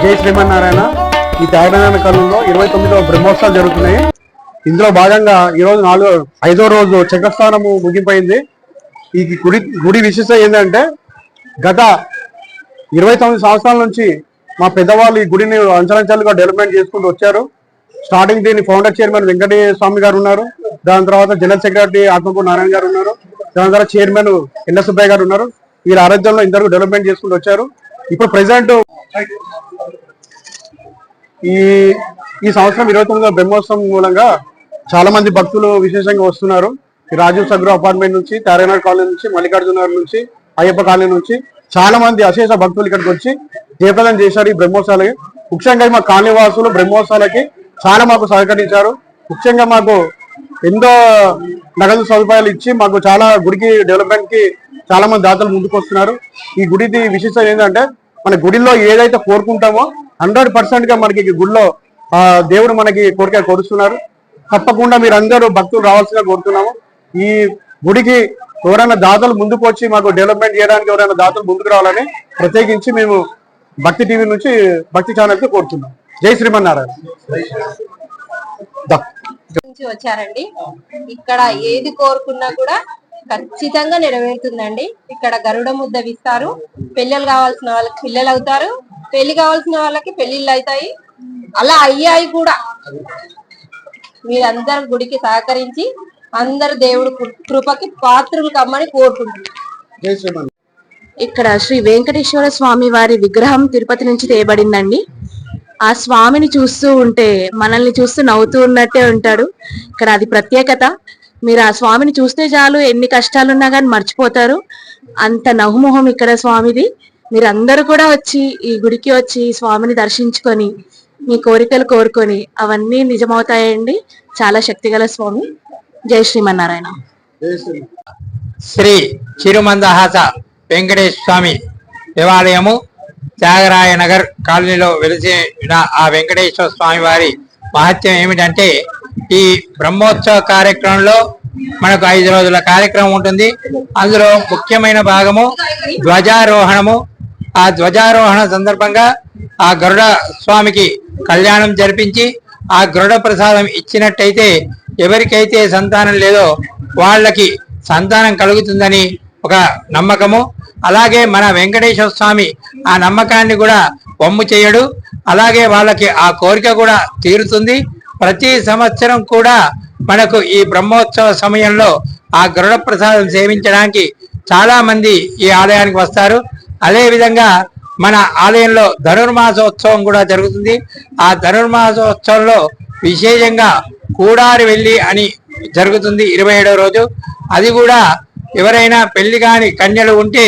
జై శ్రీమన్నారాయణ. ఈ త్యాగనారాయణ కాలంలో 29వ బ్రహ్మోత్సవాలు జరుగుతున్నాయి. ఇందులో భాగంగా ఈరోజు 5వ రోజు చక్రస్థానము ముగిపోయింది. ఈ గుడి విశిష్టత ఏంటంటే గత 29 సంవత్సరాల నుంచి మా పెద్దవాళ్ళు ఈ గుడిని అంచలంచలుగా డెవలప్మెంట్ చేసుకుంటూ వచ్చారు. స్టార్టింగ్ దీని ఫౌండర్ చైర్మన్ వెంకటేశ్వర స్వామి గారు ఉన్నారు. దాని తర్వాత జనరల్ సెక్రటరీ ఆత్మకూరు నారాయణ గారు ఉన్నారు. దాని తర్వాత చైర్మన్ ఎల్ల సుబ్బయ్య గారు ఉన్నారు. వీళ్ళ ఆరోగ్యంలో ఇంతవరకు డెవలప్మెంట్ చేసుకుంటూ వచ్చారు. ఇప్పుడు ప్రెసెంట్ ఈ సంవత్సరం 29వ బ్రహ్మోత్సవం మూలంగా చాలా మంది భక్తులు విశేషంగా వస్తున్నారు. ఈ రాజీవ్ సగ్రో అపార్ట్మెంట్ నుంచి, తారేనాడ్ కాలనీ నుంచి, మల్లికార్జున నుంచి, అయ్యప్ప కాలనీ నుంచి చాలా మంది అశేష భక్తులు ఇక్కడికి వచ్చి జయప్రదం చేశారు ఈ బ్రహ్మోత్సవాలకి. ముఖ్యంగా మా కాలనీ వాసులు బ్రహ్మోత్సవాలకి చాలా మాకు సహకరించారు. ముఖ్యంగా మాకు ఎంతో నగదు సదుపాయాలు ఇచ్చి మాకు చాలా గుడికి డెవలప్మెంట్ కి చాలా మంది దాతలు ముందుకు వస్తున్నారు. ఈ గుడిది విశిష్టత ఏంటంటే మన గుడిలో ఏదైతే కోరుకుంటామో 100% గా మనకి గుడిలో దేవుడు మనకి కోరిక కోరుస్తున్నారు. తప్పకుండా మీరందరూ భక్తులు రావాల్సిందిగా కోరుతున్నాము. ఈ గుడికి ఎవరైనా దాతలు ముందుకు వచ్చి మాకు డెవలప్మెంట్ చేయడానికి ఎవరైనా దాతలు ముందుకు రావాలని ప్రత్యేకించి మేము భక్తి టీవీ నుంచి భక్తి ఛానల్ కి కోరుతున్నాం. జై శ్రీమన్నారాయణ. వచ్చారండి. ఇక్కడ ఏది కోరుకున్నా కూడా ఖచ్చితంగా నెరవేరుతుందండి. ఇక్కడ గరుడ ముద్ద విస్తారు. పిల్లలు కావాల్సిన వాళ్ళకి పిల్లలు అవుతారు, పెళ్లి కావాల్సిన వాళ్ళకి పెళ్లిళ్ళు అవుతాయి. అలా అయ్యాయి కూడా. మీరందరూ గుడికి సహకరించి అందరు దేవుడు కృపకి పాత్రలు కమ్మని కోరుకుంటున్నారు. ఇక్కడ శ్రీ వెంకటేశ్వర స్వామి వారి విగ్రహం తిరుపతి నుంచి తేబడిందండి. ఆ స్వామిని చూస్తూ ఉంటే మనల్ని చూస్తూ నవ్వుతూ ఉన్నట్టే ఉంటాడు. ఇక్కడ అది ప్రత్యేకత. మీరు ఆ స్వామిని చూస్తే చాలు, ఎన్ని కష్టాలున్నా కానీ మర్చిపోతారు. అంత నవ్వుమొహం ఇక్కడ స్వామిది. మీరు అందరూ కూడా వచ్చి ఈ గుడికి వచ్చి స్వామిని దర్శించుకొని మీ కోరికలు కోరుకొని అవన్నీ నిజమవుతాయండి. చాలా శక్తిగల స్వామి. జై శ్రీమన్నారాయణ. శ్రీ చిరుమందహాస వెంకటేశ్వర స్వామి దేవాలయము త్యాగరాయ నగర్ కాలనీలో వెలిసిన ఆ వెంకటేశ్వర స్వామి వారి మహత్యం ఏమిటంటే, ఈ బ్రహ్మోత్సవ కార్యక్రమంలో మనకు 5 రోజుల కార్యక్రమం ఉంటుంది. అందులో ముఖ్యమైన భాగము ధ్వజారోహణము. ఆ ధ్వజారోహణ సందర్భంగా ఆ గరుడ స్వామికి కళ్యాణం జరిపించి ఆ గరుడ ప్రసాదం ఇచ్చినట్టయితే ఎవరికైతే సంతానం లేదో వాళ్ళకి సంతానం కలుగుతుందని ఒక నమ్మకము. అలాగే మన వెంకటేశ్వర స్వామి ఆ నమ్మకాన్ని కూడా వమ్ము చేయడు. అలాగే వాళ్ళకి ఆ కోరిక కూడా తీరుతుంది. ప్రతి సంవత్సరం కూడా మనకు ఈ బ్రహ్మోత్సవ సమయంలో ఆ గరుడ ప్రసాదం సేవించడానికి చాలా మంది ఈ ఆలయానికి వస్తారు. అదే విధంగా మన ఆలయంలో ధనుర్మాసోత్సవం కూడా జరుగుతుంది. ఆ ధనుర్మాసోత్సవంలో విశేషంగా కూడారి వెళ్ళి అని జరుగుతుంది 27వ రోజు. అది కూడా ఎవరైనా పెళ్లి కాని కన్యలు ఉంటే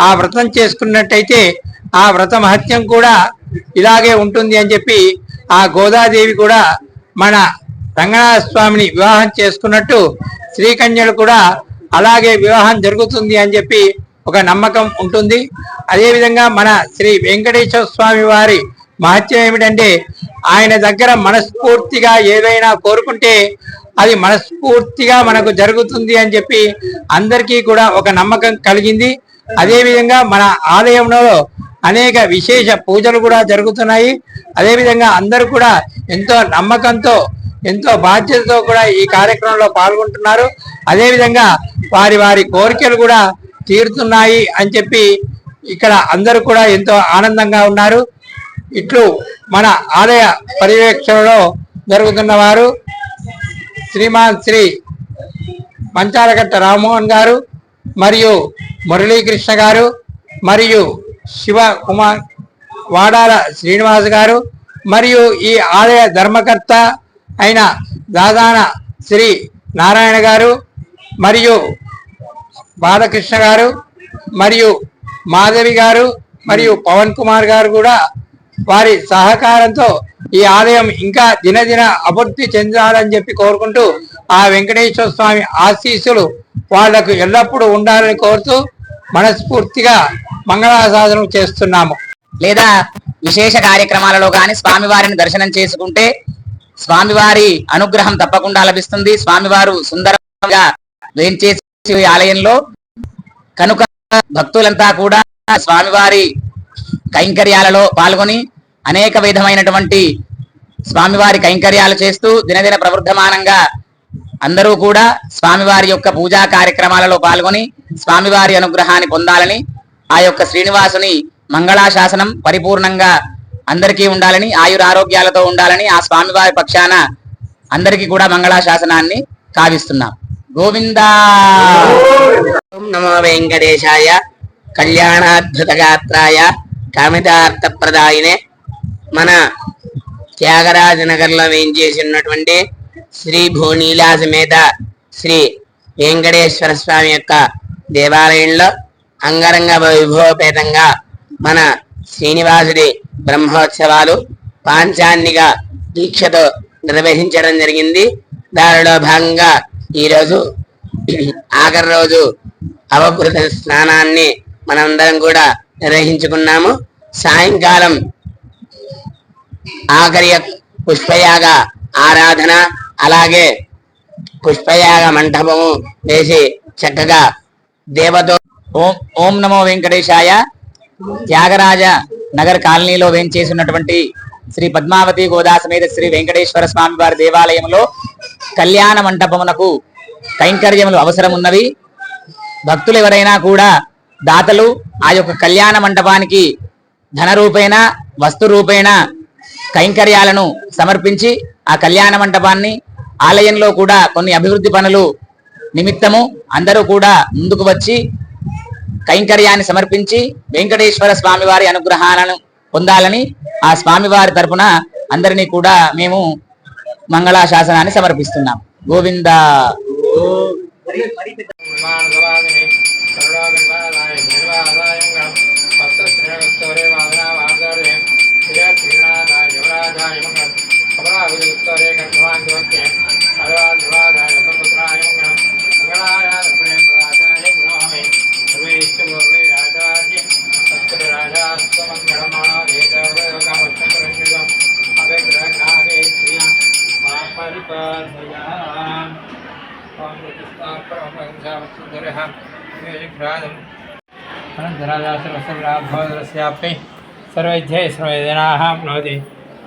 ఆ వ్రతం చేసుకున్నట్టయితే ఆ వ్రత మహత్యం కూడా ఇలాగే ఉంటుంది అని చెప్పి ఆ గోదాదేవి కూడా మన రంగనాథ స్వామిని వివాహం చేసుకున్నట్టు శ్రీకన్యలు కూడా అలాగే వివాహం జరుగుతుంది అని చెప్పి ఒక నమ్మకం ఉంటుంది. అదేవిధంగా మన శ్రీ వెంకటేశ్వర స్వామి వారి మహత్యం ఏమిటంటే ఆయన దగ్గర మనస్ఫూర్తిగా ఏదైనా కోరుకుంటే అది మనస్ఫూర్తిగా మనకు జరుగుతుంది అని చెప్పి అందరికీ కూడా ఒక నమ్మకం కలిగింది. అదేవిధంగా మన ఆలయంలో అనేక విశేష పూజలు కూడా జరుగుతున్నాయి. అదేవిధంగా అందరూ కూడా ఎంతో నమ్మకంతో ఎంతో బాధ్యతతో కూడా ఈ కార్యక్రమంలో పాల్గొంటున్నారు. అదేవిధంగా వారి వారి కోరికలు కూడా తీరుతున్నాయి అని చెప్పి ఇక్కడ అందరూ కూడా ఎంతో ఆనందంగా ఉన్నారు. ఇట్లు మన ఆలయ పర్యవేక్షణలో జరుగుతున్న వారు శ్రీమాన్ శ్రీ మంచాలకట్ట రామ్మోహన్ గారు మరియు మురళీకృష్ణ గారు మరియు శివ కుమార్ వాడాల శ్రీనివాస్ గారు మరియు ఈ ఆలయ ధర్మకర్త అయిన దాదాన శ్రీ నారాయణ గారు మరియు బాలకృష్ణ గారు మరియు మాధవి గారు మరియు పవన్ కుమార్ గారు కూడా వారి సహకారంతో ఈ ఆలయం ఇంకా దినదిన అభివృద్ధి చెందాలని చెప్పి కోరుకుంటూ ఆ వెంకటేశ్వర స్వామి ఆశీస్సులు వాళ్లకు ఎల్లప్పుడూ ఉండాలని కోరుతూ మనస్ఫూర్తిగా మంగళాశాసనం చేస్తున్నాము. లేదా విశేష కార్యక్రమాలలో గాని స్వామివారిని దర్శనం చేసుకుంటే స్వామివారి అనుగ్రహం తప్పకుండా లభిస్తుంది. స్వామివారు సుందరంగా వేంచేసి ఆలయంలో కనుక భక్తులంతా కూడా స్వామివారి కైంకర్యాలలో పాల్గొని అనేక విధమైనటువంటి స్వామివారి కైంకర్యాలు చేస్తూ దినదిన ప్రవృద్ధమానంగా అందరూ కూడా స్వామివారి యొక్క పూజా కార్యక్రమాలలో పాల్గొని స్వామివారి అనుగ్రహాన్ని పొందాలని ఆ యొక్క శ్రీనివాసుని మంగళాశాసనం పరిపూర్ణంగా అందరికీ ఉండాలని ఆయురారోగ్యాలతో ఉండాలని ఆ స్వామివారి పక్షాన అందరికీ కూడా మంగళాశాసనాన్ని కావిస్తున్నాం. గోవిందా. ఓం నమో వెంకటేశాయ కళ్యాణాద్భుతగాత్రాయ కామితార్థ ప్రదాయినే. మన త్యాగరాజనగర్లో వేయించేసినటువంటి శ్రీ భూనీలా సమేత శ్రీ వెంకటేశ్వర స్వామి యొక్క దేవాలయంలో అంగరంగ వైభవపేతంగా మన శ్రీనివాసుడి బ్రహ్మోత్సవాలు పాంచాన్నిక దీక్షతో నిర్వహించడం జరిగింది. దానిలో భాగంగా ఈరోజు ఆఖరి రోజు అవభృత స్నానాన్ని మనందరం కూడా నిర్వహించుకున్నాము. సాయంకాలం ఆఖరి పుష్పయాగ ఆరాధన అలాగే పుష్పయాగ మంటపము వేసి చక్కగా దేవతో ఓం నమో వెంకటేశాయ. త్యాగరాజ నగర్ కాలనీలో వేంచేసినటువంటి శ్రీ పద్మావతి గోదా సమేత శ్రీ వెంకటేశ్వర స్వామి వారి దేవాలయంలో కళ్యాణ మంటపమునకు కైంకర్యములు అవసరం ఉన్నవి. భక్తులు ఎవరైనా కూడా దాతలు ఆ యొక్క కళ్యాణ మంటపానికి ధన రూపేణ వస్తు రూపేణ కైంకర్యాలను సమర్పించి ఆ కళ్యాణ మంటపాన్ని ఆలయంలో కూడా కొన్ని అభివృద్ధి పనులు నిమిత్తము అందరూ కూడా ముందుకు వచ్చి కైంకర్యాన్ని సమర్పించి వెంకటేశ్వర స్వామి వారి అనుగ్రహాలను పొందాలని ఆ స్వామివారి తరపున అందరినీ కూడా మేము మంగళాశాసనాన్ని సమర్పిస్తున్నాం. గోవింద. सर्वैध्ये सर्वैजनाः प्नोति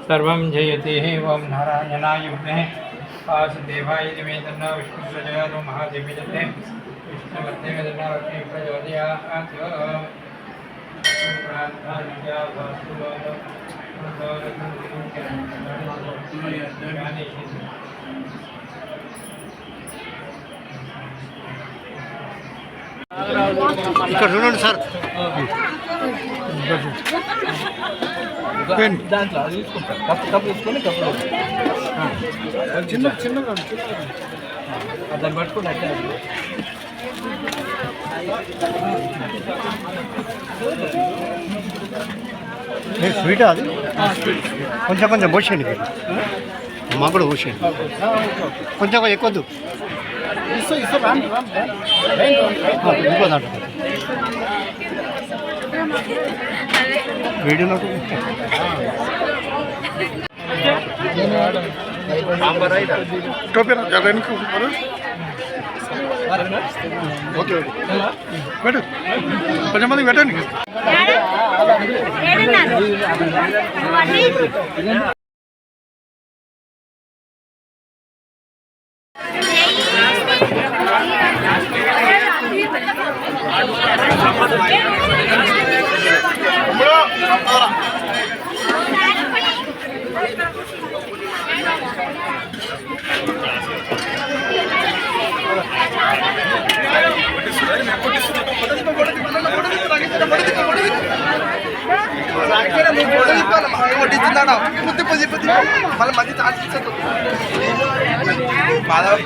सर्वं जयति. ओम नारायणाय विद्महे वासुदेवाय धीमहि तन्नो विष्णुः प्रचोदयात्. महादेवी जते विष्णुवर्धने तन्नो लक्ष्मी प्रचोदयात्. ఇక్కడ చూడండి సార్. దాంట్లో అది తీసుకుంటాం. కప్పు తీసుకొని కప్పులో చిన్నగా దాన్ని పట్టుకుని అట్లా స్వీట్ అది కొంచెం కొంచెం పోసేయండి. మాకు కూడా పోసేయండి. కొంచెం ఎక్కువద్దు. ఇంకో దాంట్లో వీడియో నాకు టోపీ జగన్కి ఓకే పెట్టు కొంచెం మంది పెట్టండి. మళ్ళీ మంచి ఛాన్స్ ఇచ్చదు మాధవ్